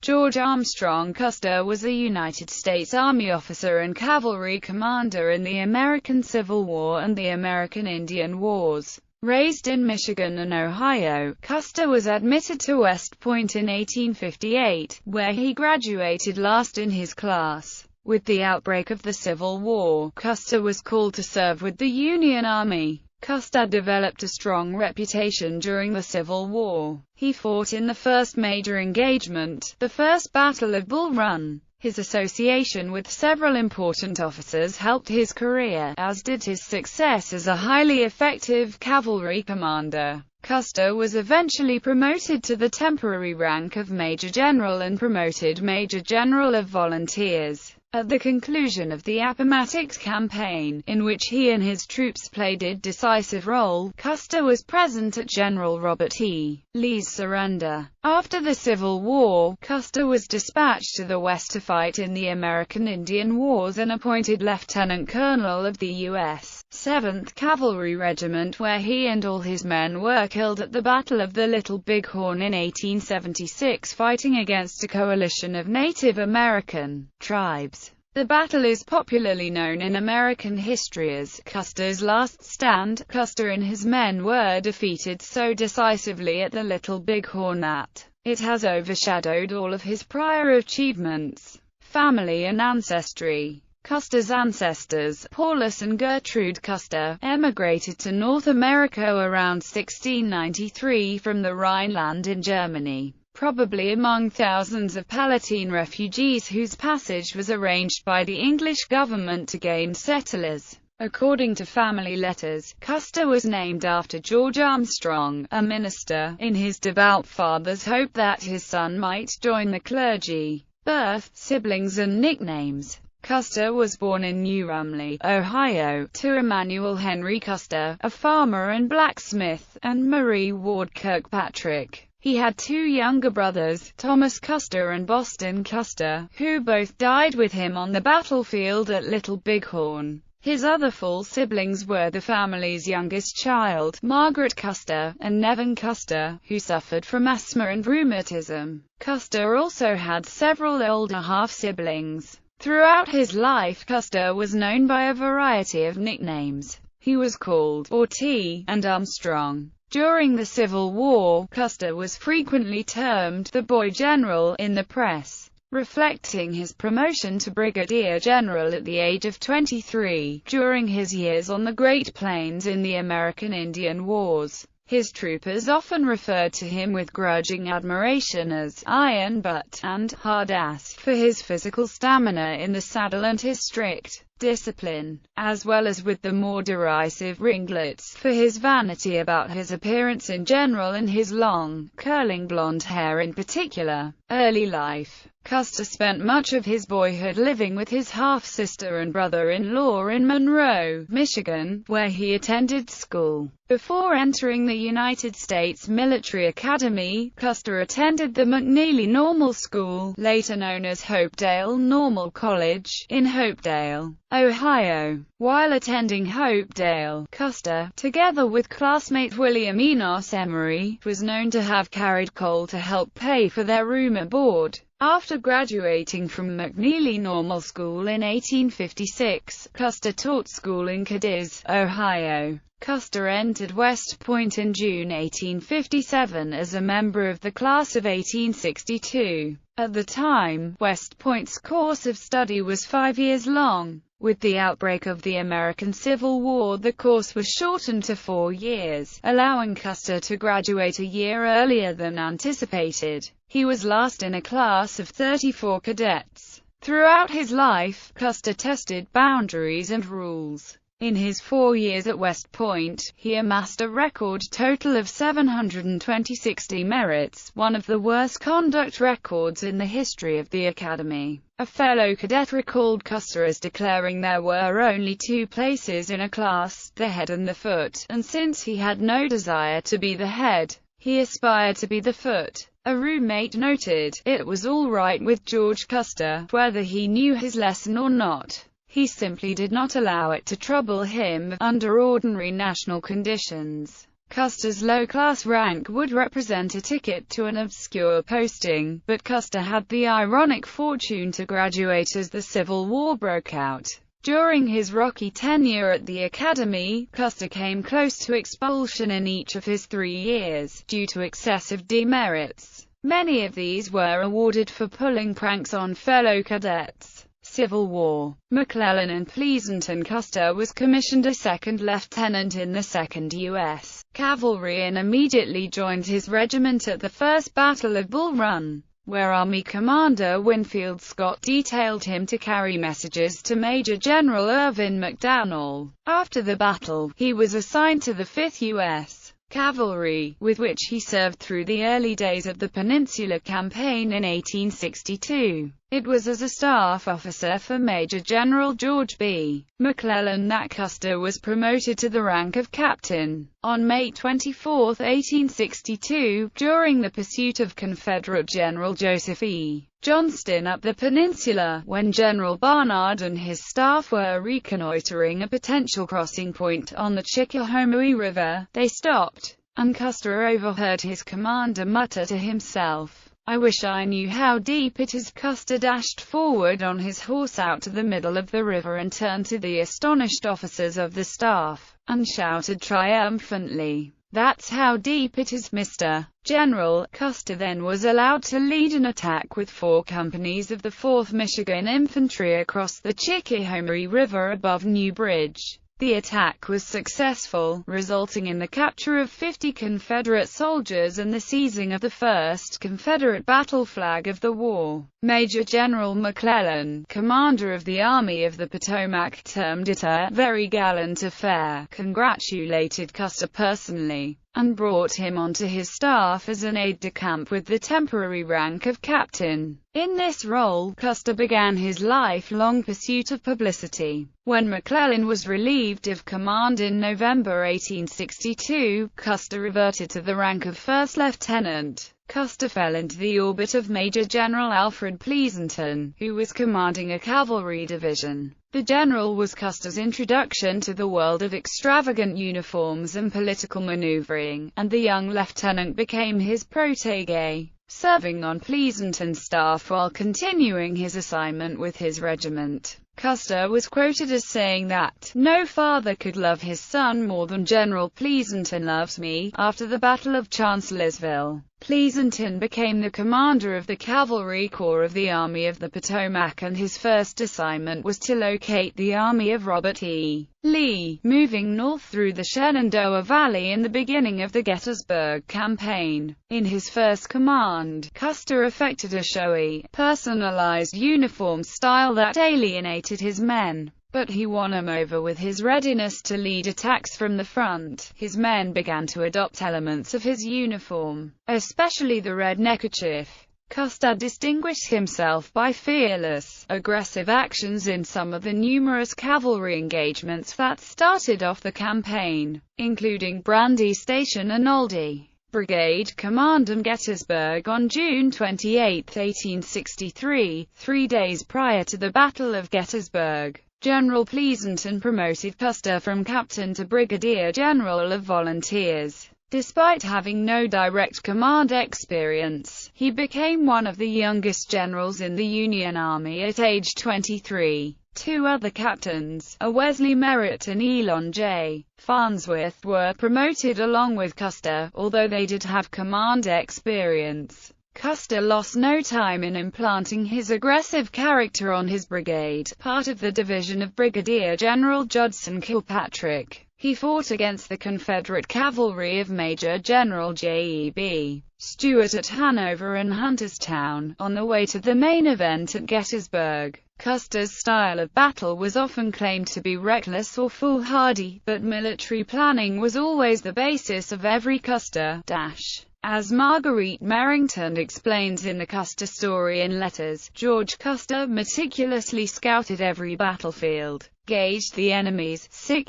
George Armstrong Custer was a United States Army officer and cavalry commander in the American Civil War and the American Indian Wars. Raised in Michigan and Ohio, Custer was admitted to West Point in 1858, where he graduated last in his class. With the outbreak of the Civil War, Custer was called to serve with the Union Army. Custer developed a strong reputation during the Civil War. He fought in the first major engagement, the First Battle of Bull Run. His association with several important officers helped his career, as did his success as a highly effective cavalry commander. Custer was eventually promoted to the temporary rank of Major General and promoted Major General of Volunteers. At the conclusion of the Appomattox Campaign, in which he and his troops played a decisive role, Custer was present at General Robert E. Lee's surrender. After the Civil War, Custer was dispatched to the West to fight in the American Indian Wars and appointed lieutenant colonel of the U.S. 7th Cavalry Regiment, where he and all his men were killed at the Battle of the Little Bighorn in 1876, fighting against a coalition of Native American tribes. The battle is popularly known in American history as Custer's Last Stand. Custer and his men were defeated so decisively at the Little Bighorn that it has overshadowed all of his prior achievements. Family and ancestry. Custer's ancestors, Paulus and Gertrude Custer, emigrated to North America around 1693 from the Rhineland in Germany, probably among thousands of Palatine refugees whose passage was arranged by the English government to gain settlers. According to family letters, Custer was named after George Armstrong, a minister, in his devout father's hope that his son might join the clergy. Birth, siblings and nicknames. Custer was born in New Rumley, Ohio, to Emmanuel Henry Custer, a farmer and blacksmith, and Marie Ward Kirkpatrick. He had two younger brothers, Thomas Custer and Boston Custer, who both died with him on the battlefield at Little Bighorn. His other full siblings were the family's youngest child, Margaret Custer, and Nevin Custer, who suffered from asthma and rheumatism. Custer also had several older half-siblings. Throughout his life, Custer was known by a variety of nicknames. He was called Orty and Armstrong. During the Civil War, Custer was frequently termed the Boy General in the press, reflecting his promotion to brigadier general at the age of 23. During his years on the Great Plains in the American Indian Wars, his troopers often referred to him with grudging admiration as "iron butt" and "hard ass" for his physical stamina in the saddle and his strict discipline, as well as with the more derisive ringlets for his vanity about his appearance in general and his long, curling blonde hair in particular. Early life. Custer spent much of his boyhood living with his half-sister and brother-in-law in Monroe, Michigan, where he attended school. Before entering the United States Military Academy, Custer attended the McNeely Normal School, later known as Hopedale Normal College, in Hopedale, Ohio. While attending Hopedale, Custer, together with classmate William Enos Emery, was known to have carried coal to help pay for their room and board. After graduating from McNeely Normal School in 1856, Custer taught school in Cadiz, Ohio. Custer entered West Point in June 1857 as a member of the class of 1862. At the time, West Point's course of study was 5 years long. With the outbreak of the American Civil War, the course was shortened to 4 years, allowing Custer to graduate a year earlier than anticipated. He was last in a class of 34 cadets. Throughout his life, Custer tested boundaries and rules. In his 4 years at West Point, he amassed a record total of 726 demerits, one of the worst conduct records in the history of the Academy. A fellow cadet recalled Custer as declaring there were only 2 places in a class, the head and the foot, and since he had no desire to be the head, he aspired to be the foot. A roommate noted, "It was all right with George Custer, whether he knew his lesson or not. He simply did not allow it to trouble him, under ordinary national conditions." Custer's low-class rank would represent a ticket to an obscure posting, but Custer had the ironic fortune to graduate as the Civil War broke out. During his rocky tenure at the Academy, Custer came close to expulsion in each of his 3 years, due to excessive demerits. Many of these were awarded for pulling pranks on fellow cadets. Civil War. McClellan and Pleasanton. Custer was commissioned a second lieutenant in the 2nd U.S. Cavalry and immediately joined his regiment at the First Battle of Bull Run, where Army Commander Winfield Scott detailed him to carry messages to Major General Irvin McDowell. After the battle, he was assigned to the 5th U.S. Cavalry, with which he served through the early days of the Peninsula Campaign in 1862. It was as a staff officer for Major General George B. McClellan that Custer was promoted to the rank of captain. On May 24, 1862, during the pursuit of Confederate General Joseph E. Johnston up the peninsula, when General Barnard and his staff were reconnoitering a potential crossing point on the Chickahominy River, they stopped, and Custer overheard his commander mutter to himself, "I wish I knew how deep it is." Custer dashed forward on his horse out to the middle of the river and turned to the astonished officers of the staff, and shouted triumphantly, "That's how deep it is, Mr. General." Custer then was allowed to lead an attack with 4 companies of the 4th Michigan Infantry across the Chickahominy River above New Bridge. The attack was successful, resulting in the capture of 50 Confederate soldiers and the seizing of the first Confederate battle flag of the war. Major General McClellan, commander of the Army of the Potomac, termed it a very gallant affair, congratulated Custer personally, and brought him onto his staff as an aide-de-camp with the temporary rank of captain. In this role, Custer began his lifelong pursuit of publicity. When McClellan was relieved of command in November 1862, Custer reverted to the rank of first lieutenant. Custer fell into the orbit of Major General Alfred Pleasanton, who was commanding a cavalry division. The general was Custer's introduction to the world of extravagant uniforms and political maneuvering, and the young lieutenant became his protégé, serving on Pleasanton's staff while continuing his assignment with his regiment. Custer was quoted as saying that, "No father could love his son more than General Pleasanton loves me." After the Battle of Chancellorsville, Pleasanton became the commander of the Cavalry Corps of the Army of the Potomac, and his first assignment was to locate the army of Robert E. Lee, moving north through the Shenandoah Valley in the beginning of the Gettysburg Campaign. In his first command, Custer affected a showy, personalized uniform style that alienated his men, but he won them over with his readiness to lead attacks from the front. His men began to adopt elements of his uniform, especially the red neckerchief. Custer distinguished himself by fearless, aggressive actions in some of the numerous cavalry engagements that started off the campaign, including Brandy Station and Aldie Brigade Command and Gettysburg on June 28, 1863, 3 days prior to the Battle of Gettysburg. General Pleasanton promoted Custer from captain to brigadier general of volunteers. Despite having no direct command experience, he became one of the youngest generals in the Union Army at age 23. 2 other captains, a Wesley Merritt and Elon J. Farnsworth, were promoted along with Custer, although they did have command experience. Custer lost no time in implanting his aggressive character on his brigade, part of the division of Brigadier General Judson Kilpatrick. He fought against the Confederate cavalry of Major General J.E.B. Stuart at Hanover and Hunterstown, on the way to the main event at Gettysburg. Custer's style of battle was often claimed to be reckless or foolhardy, but military planning was always the basis of every Custer dash. As Marguerite Merrington explains in the Custer Story in Letters, George Custer meticulously scouted every battlefield, gauged the enemy's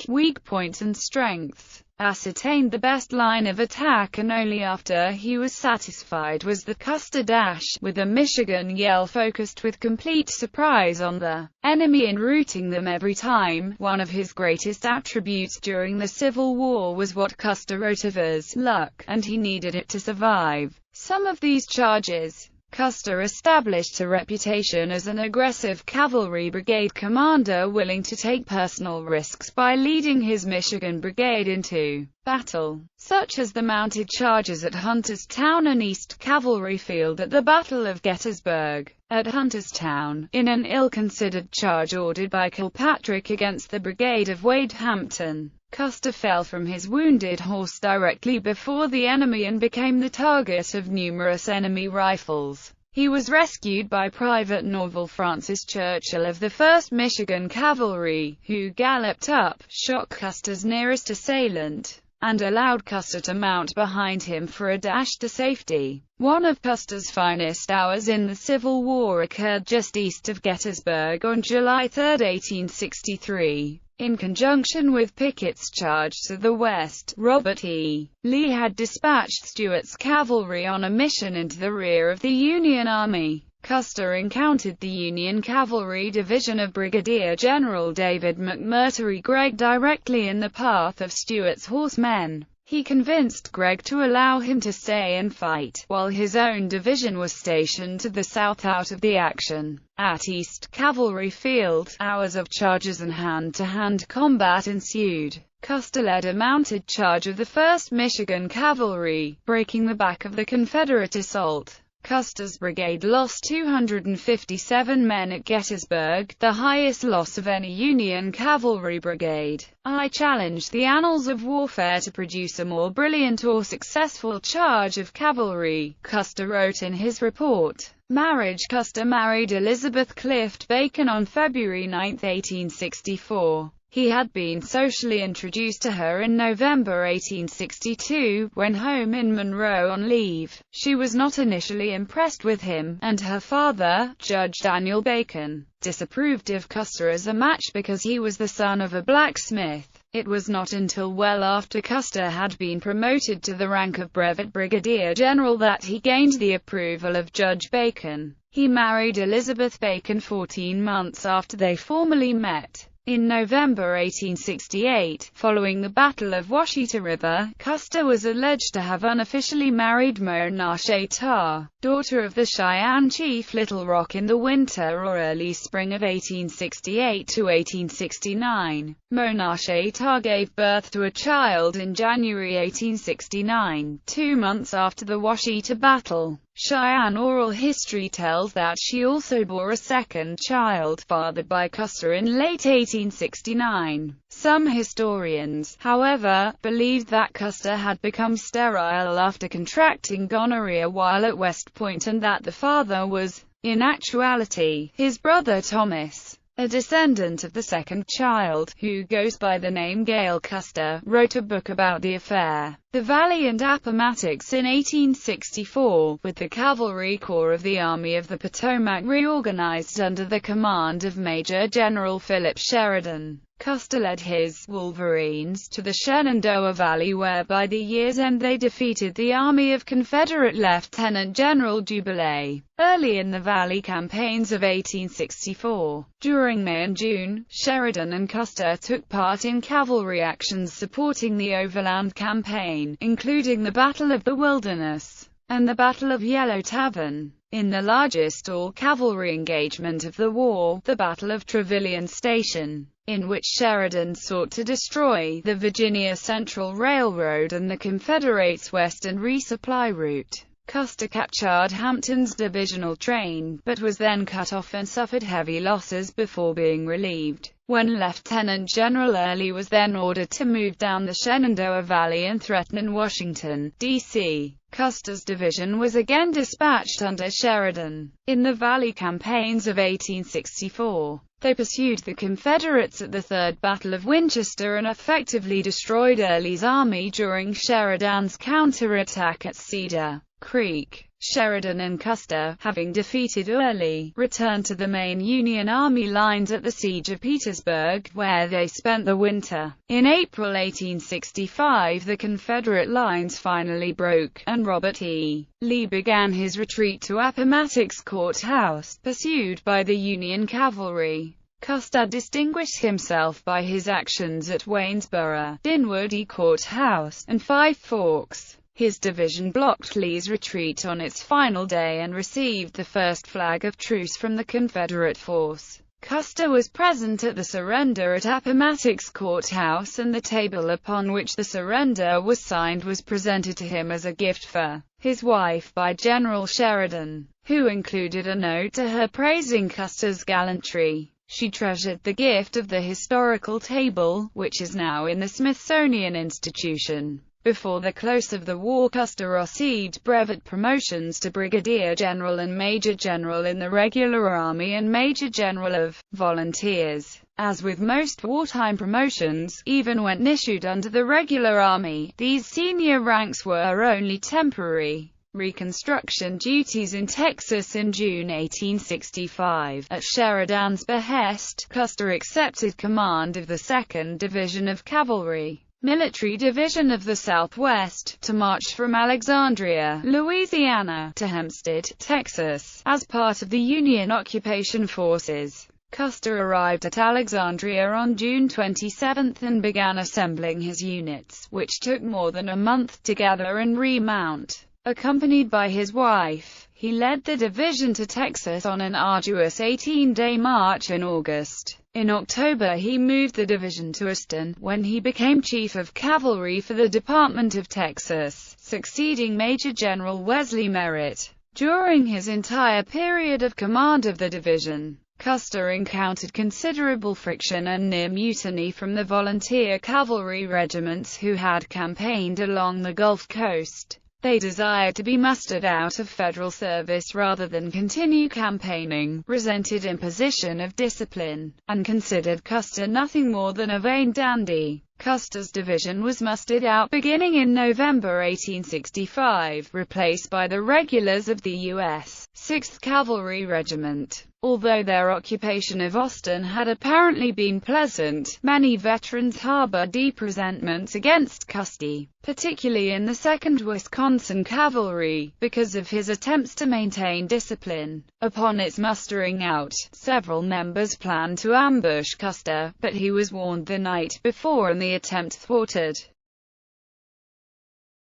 weak points and strengths, ascertained the best line of attack, and only after he was satisfied was the Custer dash, with a Michigan yell focused with complete surprise on the enemy and routing them every time. One of his greatest attributes during the Civil War was what Custer wrote of as luck, and he needed it to survive some of these charges. Custer established a reputation as an aggressive cavalry brigade commander willing to take personal risks by leading his Michigan brigade into battle, such as the mounted charges at Hunterstown and East Cavalry Field at the Battle of Gettysburg. At Hunterstown, in an ill-considered charge ordered by Kilpatrick against the brigade of Wade Hampton, Custer fell from his wounded horse directly before the enemy and became the target of numerous enemy rifles. He was rescued by Private Norval Francis Churchill of the 1st Michigan Cavalry, who galloped up, shot Custer's nearest assailant, and allowed Custer to mount behind him for a dash to safety. One of Custer's finest hours in the Civil War occurred just east of Gettysburg on July 3, 1863. In conjunction with Pickett's charge to the west, Robert E. Lee had dispatched Stuart's cavalry on a mission into the rear of the Union Army. Custer encountered the Union Cavalry Division of Brigadier General David McMurtry Gregg directly in the path of Stuart's horsemen. He convinced Gregg to allow him to stay and fight, while his own division was stationed to the south out of the action. At East Cavalry Field, hours of charges and hand-to-hand combat ensued. Custer led a mounted charge of the 1st Michigan Cavalry, breaking the back of the Confederate assault. Custer's brigade lost 257 men at Gettysburg, the highest loss of any Union cavalry brigade. I challenge the annals of warfare to produce a more brilliant or successful charge of cavalry, Custer wrote in his report. Marriage. Custer married Elizabeth Clift Bacon on February 9, 1864. He had been socially introduced to her in November 1862, when home in Monroe on leave. She was not initially impressed with him, and her father, Judge Daniel Bacon, disapproved of Custer as a match because he was the son of a blacksmith. It was not until well after Custer had been promoted to the rank of Brevet Brigadier General that he gained the approval of Judge Bacon. He married Elizabeth Bacon 14 months after they formally met. In November 1868, following the Battle of Washita River, Custer was alleged to have unofficially married Monarchy Tar, daughter of the Cheyenne chief Little Rock, in the winter or early spring of 1868 to 1869. Monarchy Tar gave birth to a child in January 1869, 2 months after the Washita Battle. Cheyenne oral history tells that she also bore a second child, fathered by Custer in late 1869. Some historians, however, believed that Custer had become sterile after contracting gonorrhea while at West Point, and that the father was, in actuality, his brother Thomas. A descendant of the second child, who goes by the name Gail Custer, wrote a book about the affair, The Valley and Appomattox, in 1864, with the Cavalry Corps of the Army of the Potomac reorganized under the command of Major General Philip Sheridan. Custer led his Wolverines to the Shenandoah Valley, where by the year's end they defeated the army of Confederate Lieutenant General Jubilee. Early in the Valley campaigns of 1864, during May and June, Sheridan and Custer took part in cavalry actions supporting the Overland Campaign, including the Battle of the Wilderness and the Battle of Yellow Tavern. In the largest all-cavalry engagement of the war, the Battle of Trevilian Station, in which Sheridan sought to destroy the Virginia Central Railroad and the Confederates' western resupply route, Custer captured Hampton's divisional train, but was then cut off and suffered heavy losses before being relieved. When Lieutenant General Early was then ordered to move down the Shenandoah Valley and threaten Washington, D.C., Custer's division was again dispatched under Sheridan. In the Valley campaigns of 1864, they pursued the Confederates at the Third Battle of Winchester and effectively destroyed Early's army during Sheridan's counterattack at Cedar. Creek. Sheridan and Custer, having defeated Early, returned to the main Union Army lines at the Siege of Petersburg, where they spent the winter. In April 1865 the Confederate lines finally broke, and Robert E. Lee began his retreat to Appomattox Courthouse, pursued by the Union cavalry. Custer distinguished himself by his actions at Waynesboro, Dinwiddie Courthouse, and Five Forks. His division blocked Lee's retreat on its final day and received the first flag of truce from the Confederate force. Custer was present at the surrender at Appomattox Courthouse, and the table upon which the surrender was signed was presented to him as a gift for his wife by General Sheridan, who included a note to her praising Custer's gallantry. She treasured the gift of the historical table, which is now in the Smithsonian Institution. Before the close of the war, Custer received brevet promotions to brigadier general and major general in the regular army and major general of volunteers. As with most wartime promotions, even when issued under the regular army, these senior ranks were only temporary. Reconstruction duties in Texas. In June 1865, at Sheridan's behest, Custer accepted command of the 2nd Division of Cavalry, Military Division of the Southwest, to march from Alexandria, Louisiana, to Hempstead, Texas, as part of the Union occupation forces. Custer arrived at Alexandria on June 27 and began assembling his units, which took more than a month to gather and remount. Accompanied by his wife, he led the division to Texas on an arduous 18-day march in August. In October he moved the division to Austin, when he became Chief of Cavalry for the Department of Texas, succeeding Major General Wesley Merritt. During his entire period of command of the division, Custer encountered considerable friction and near mutiny from the volunteer cavalry regiments who had campaigned along the Gulf Coast. They desired to be mustered out of federal service rather than continue campaigning, resented imposition of discipline, and considered Custer nothing more than a vain dandy. Custer's division was mustered out beginning in November 1865, replaced by the regulars of the U.S. 6th Cavalry Regiment. Although their occupation of Austin had apparently been pleasant, many veterans harbored deep resentments against Custer, particularly in the 2nd Wisconsin Cavalry, because of his attempts to maintain discipline. Upon its mustering out, several members planned to ambush Custer, but he was warned the night before and the attempt thwarted.